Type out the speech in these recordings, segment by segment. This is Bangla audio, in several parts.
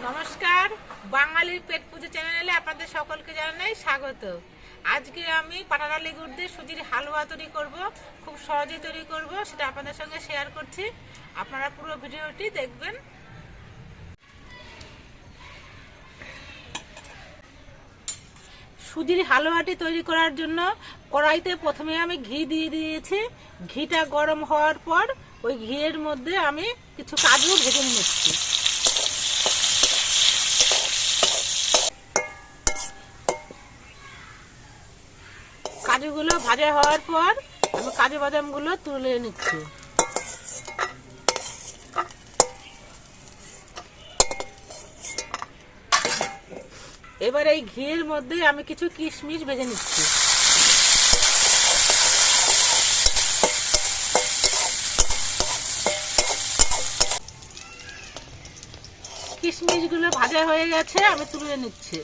নমস্কার, বাঙালির পেট পুজো চ্যানেলে আপনাদের সকলকে জানাই স্বাগত। আজকে আমি পাটালি গুড় দিয়ে সুজির হালুয়া তৈরি করব। খুব সহজে তৈরি করব, সেটা আপনাদের সঙ্গে শেয়ার করছি। আপনারা পুরো ভিডিওটি দেখবেন। সুজির হালুয়াটি তৈরি করার জন্য কড়াইতে প্রথমে আমি ঘি দিয়ে দিয়েছি। ঘিটা গরম হওয়ার পর ওই ঘিয়ের মধ্যে আমি কিছু কাজু ভেজে নিচ্ছি। কাজুগুলো ভাজা হওয়ার পর আমি কাজু বাদামগুলো তুলে নিচ্ছি। এবার এই ঘিয়ের মধ্যে আমি কিছু কিশমিশ ভেজে নিচ্ছি। কিশমিশগুলো ভাজা হয়ে গেছে, আমি তুলে নিচ্ছি।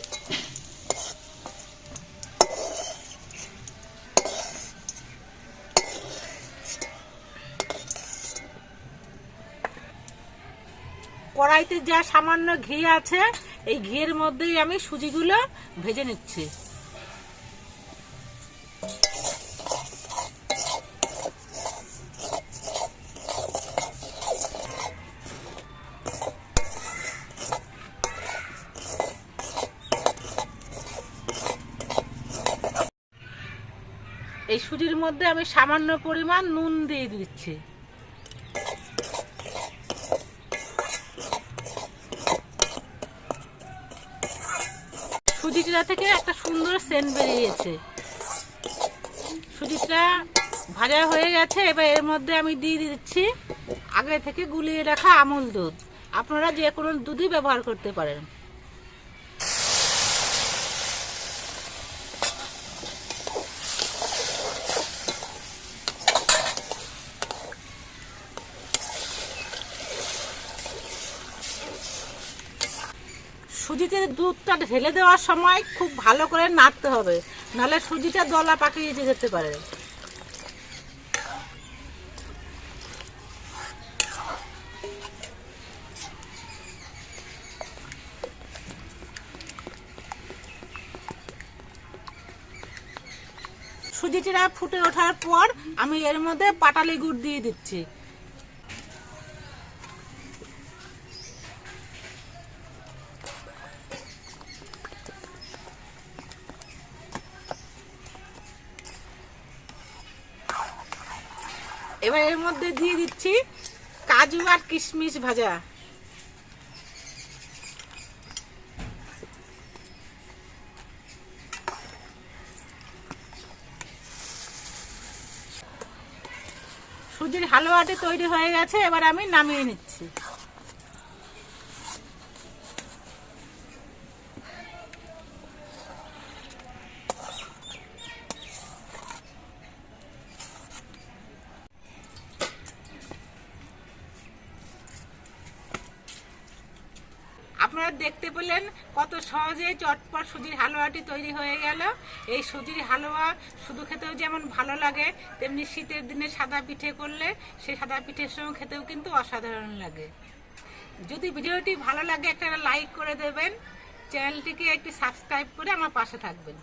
কড়াইতে যা সামান্য ঘি আছে, এই ঘিয়ের মধ্যেই আমি সুজিগুলো ভেজে নিচ্ছি। এই সুজির মধ্যে আমি সামান্য পরিমাণ নুন দিয়ে দিচ্ছি। সুজিটা থেকে একটা সুন্দর সেন্ট বেরিয়েছে। সুজিটা ভাজা হয়ে গেছে। এবার এর মধ্যে আমি দিয়ে দিচ্ছি আগে থেকে গুলিয়ে রাখা আমুল দুধ। আপনারা যে কোনো দুধই ব্যবহার করতে পারেন। সুজিতে দুধটা ঢেলে দেওয়ার সময় খুব ভালো করে নাড়তে হবে, নাহলে সুজিটা দলা পাকিয়ে যেতে পারে। সুজিটা ফুটে ওঠার পর আমি এর মধ্যে পাটালি গুড় দিয়ে দিচ্ছি। এবার এর মধ্যে দিয়ে দিচ্ছি কাজু আর কিশমিশ ভাজা। সুজির হালুয়াটি তৈরি হয়ে গেছে, এবার আমি নামিয়ে নিচ্ছি। আপনারা দেখতে পেলেন কত সহজে চটপট সুজির হালুয়াটি তৈরি হয়ে গেল। এই সুজির হালুয়া শুধু খেতেও যেমন ভালো লাগে, তেমনি শীতের দিনে সাদা পিঠে করলে সেই সাদা পিঠের সঙ্গে খেতেও কিন্তু অসাধারণ লাগে। যদি ভিডিওটি ভালো লাগে একটা লাইক করে দেবেন, চ্যানেলটিকে একটু সাবস্ক্রাইব করে আমার পাশে থাকবেন।